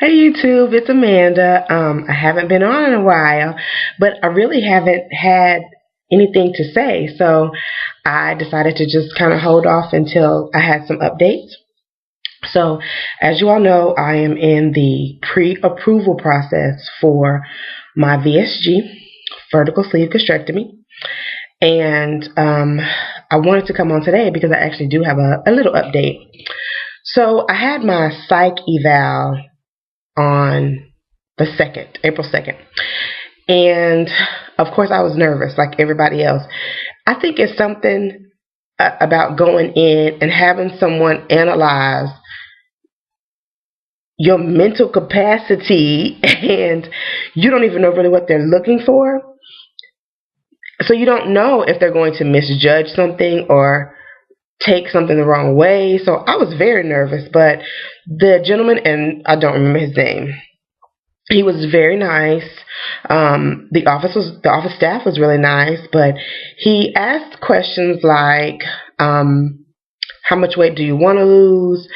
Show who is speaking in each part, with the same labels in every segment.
Speaker 1: Hey YouTube, it's Amanda. I haven't been on in a while, but I really haven't had anything to say, so I decided to just kind of hold off until I had some updates. So, as you all know, I am in the pre-approval process for my VSG, vertical sleeve gastrectomy, and I wanted to come on today because I actually do have a little update. So, I had my Psych Eval on the 2nd, April 2nd. And of course, I was nervous like everybody else. I think it's something about going in and having someone analyze your mental capacity, and you don't even know really what they're looking for. So you don't know if they're going to misjudge something or take something the wrong way. So I was very nervous, but the gentleman, and I don't remember his name, he was very nice. The office staff was really nice, but he asked questions like, how much weight do you want to lose?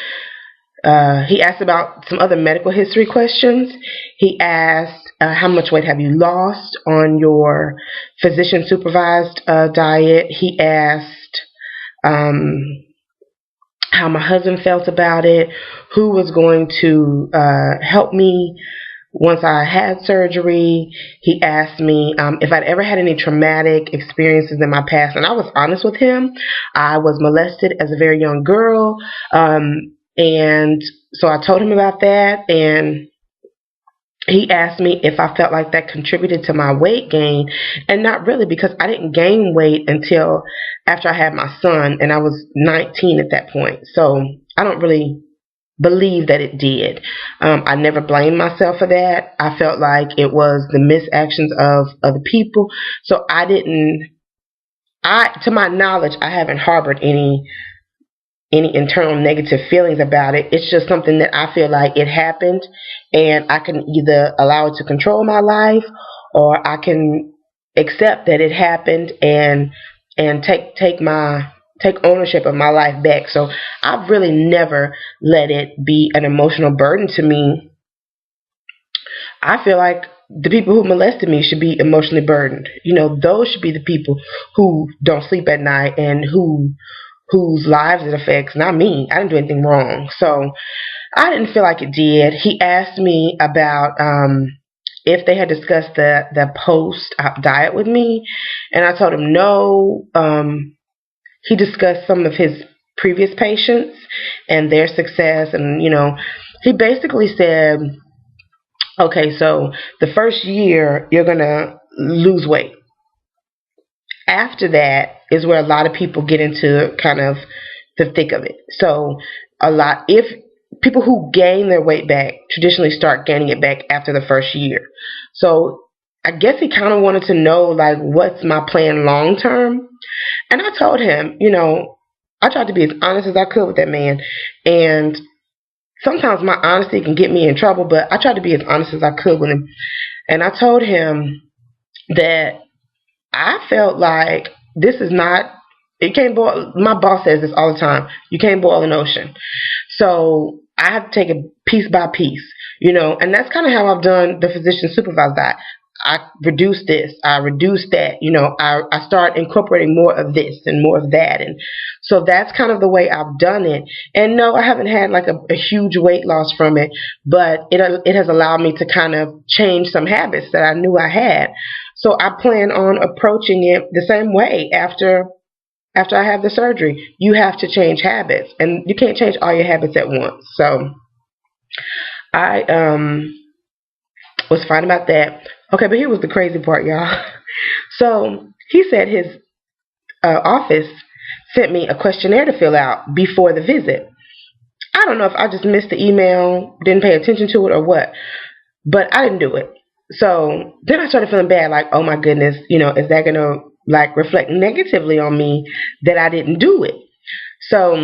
Speaker 1: He asked about some other medical history questions. He asked, how much weight have you lost on your physician supervised diet? He asked how my husband felt about it, who was going to help me once I had surgery. He asked me if I'd ever had any traumatic experiences in my past, and I was honest with him. I was molested as a very young girl, and so I told him about that, and he asked me if I felt like that contributed to my weight gain, and not really, because I didn't gain weight until after I had my son, and I was 19 at that point. So I don't really believe that it did. I never blamed myself for that. I felt like it was the misactions of other people. So to my knowledge, I haven't harbored any internal negative feelings about it. It's just something that I feel like it happened, and I can either allow it to control my life, or I can accept that it happened and take ownership of my life back. So I've really never let it be an emotional burden to me. I feel like the people who molested me should be emotionally burdened. Those should be the people who don't sleep at night and whose lives it affects, not me. I didn't do anything wrong. So I didn't feel like it did. He asked me about if they had discussed the post-op diet with me, and I told him no. He discussed some of his previous patients and their success, and he basically said, okay, so the first year you're gonna lose weight. After that is where a lot of people get into kind of the thick of it. So if people who gain their weight back traditionally start gaining it back after the first year. So I guess he kind of wanted to know, like, what's my plan long term. And I told him, I tried to be as honest as I could with that man. And sometimes my honesty can get me in trouble, but I tried to be as honest as I could with him. And I told him that I felt like this is not, it can't boil. My boss says this all the time: you can't boil an ocean. So I have to take it piece by piece, and that's kind of how I've done the physician supervised diet. I reduce this, I reduce that, I start incorporating more of this and more of that. And so that's kind of the way I've done it. And no, I haven't had like a huge weight loss from it, but it has allowed me to kind of change some habits that I knew I had. So I plan on approaching it the same way after I have the surgery. You have to change habits, and you can't change all your habits at once. So I was fine about that. Okay, but here was the crazy part, y'all. So he said his office sent me a questionnaire to fill out before the visit. I don't know if I just missed the email, didn't pay attention to it, or what, but I didn't do it. So then I started feeling bad, like, oh my goodness, is that going to like reflect negatively on me that I didn't do it? So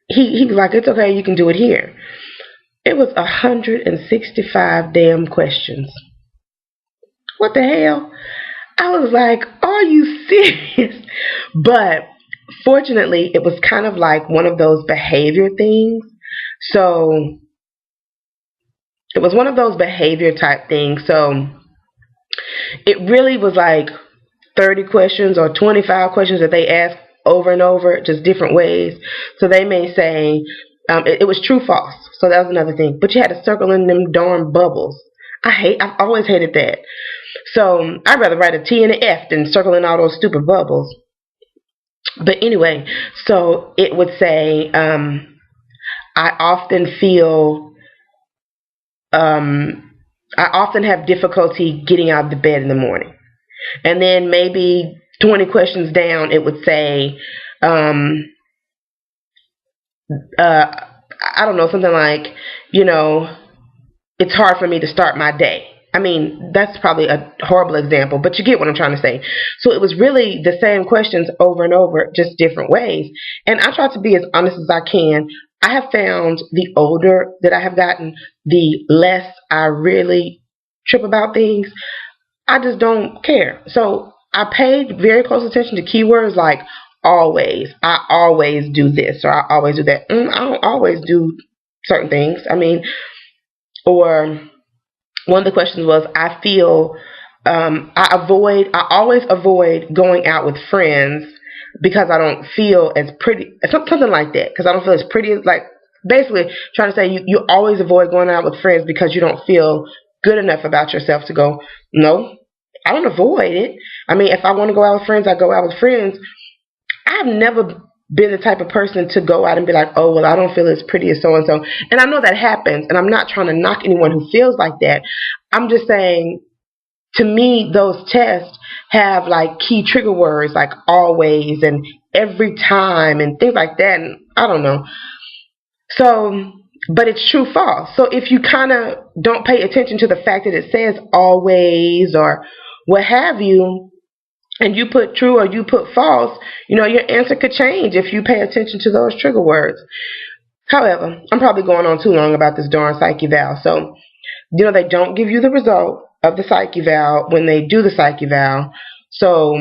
Speaker 1: he was like, it's okay, you can do it here. It was 165 damn questions. What the hell? I was like, are you serious? But fortunately, it was kind of like one of those behavior things. So it was one of those behavior type things. So it really was like 30 questions or 25 questions that they ask over and over, just different ways. So they may say, it was true, false. So that was another thing. But you had to circle in them darn bubbles. I've always hated that. So I'd rather write a T and an F than circle in all those stupid bubbles. But anyway, so it would say, I often feel, I often have difficulty getting out of the bed in the morning. And then maybe 20 questions down, it would say, I don't know, something like, it's hard for me to start my day. I mean, that's probably a horrible example, but you get what I'm trying to say. So it was really the same questions over and over, just different ways. And I try to be as honest as I can. I have found the older that I have gotten, the less I really trip about things. I just don't care. So I paid very close attention to keywords like always. I always do this, or I always do that. I don't always do certain things. I mean, or one of the questions was, I feel, I always avoid going out with friends because I don't feel as pretty, something like that, because I don't feel as pretty as, like, basically trying to say you always avoid going out with friends because you don't feel good enough about yourself to go. No, I don't avoid it. I mean, if I want to go out with friends, I go out with friends. I've never been the type of person to go out and be like, oh, well, I don't feel as pretty as so-and-so. And I know that happens, and I'm not trying to knock anyone who feels like that. I'm just saying, to me, those tests have like key trigger words like always and every time and things like that. And I don't know. So, but it's true, false. So if you kind of don't pay attention to the fact that it says always or what have you, and you put true or you put false, your answer could change if you pay attention to those trigger words. However, I'm probably going on too long about this darn Psych Eval. So, they don't give you the result of the Psych Eval when they do the Psych Eval. So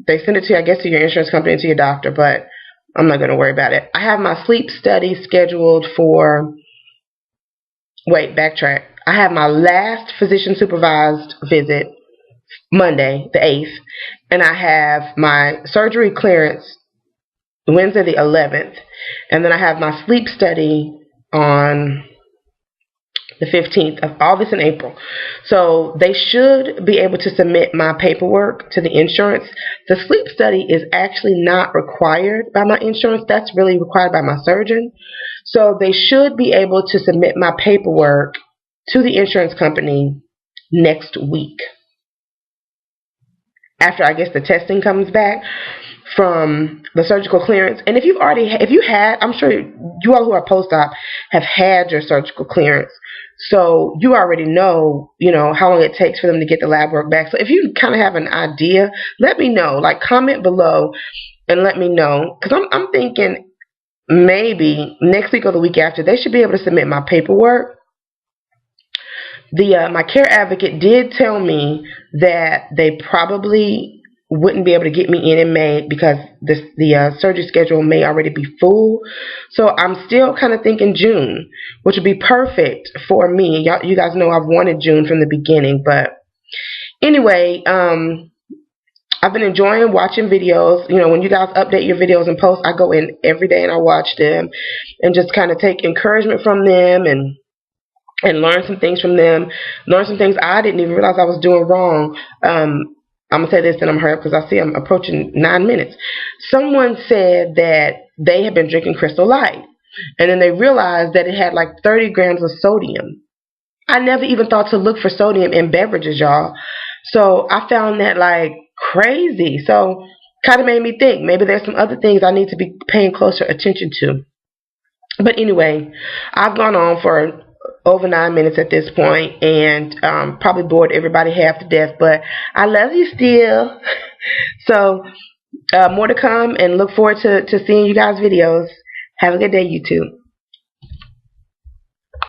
Speaker 1: they send it to, I guess, to your insurance company and to your doctor, but I'm not going to worry about it. I have my sleep study scheduled for, backtrack. I have my last physician supervised visit Monday, the 8th, and I have my surgery clearance Wednesday, the 11th, and then I have my sleep study on the 15th of all this in April. So they should be able to submit my paperwork to the insurance. The sleep study is actually not required by my insurance. That's really required by my surgeon. So they should be able to submit my paperwork to the insurance company next week, after, I guess, the testing comes back from the surgical clearance. And if you had, I'm sure you all who are post-op have had your surgical clearance. So you already know, how long it takes for them to get the lab work back. So if you kind of have an idea, let me know. Like, comment below and let me know. Because I'm thinking maybe next week or the week after, they should be able to submit my paperwork. My care advocate did tell me that they probably wouldn't be able to get me in May because the surgery schedule may already be full. So I'm still kind of thinking June, which would be perfect for me. You guys know I've wanted June from the beginning. But anyway, I've been enjoying watching videos. When you guys update your videos and post, I go in every day and I watch them and just kind of take encouragement from them and learn some things from them, learn some things I didn't even realize I was doing wrong. I'm going to say this and I'm hurry up because I see I'm approaching 9 minutes. Someone said that they had been drinking Crystal Light, and then they realized that it had like 30 grams of sodium. I never even thought to look for sodium in beverages, y'all. So I found that like crazy. So kind of made me think maybe there's some other things I need to be paying closer attention to. But anyway, I've gone on for over 9 minutes at this point, and probably bored everybody half to death, but I love you still. So more to come, and look forward to seeing you guys' videos. Have a good day, YouTube.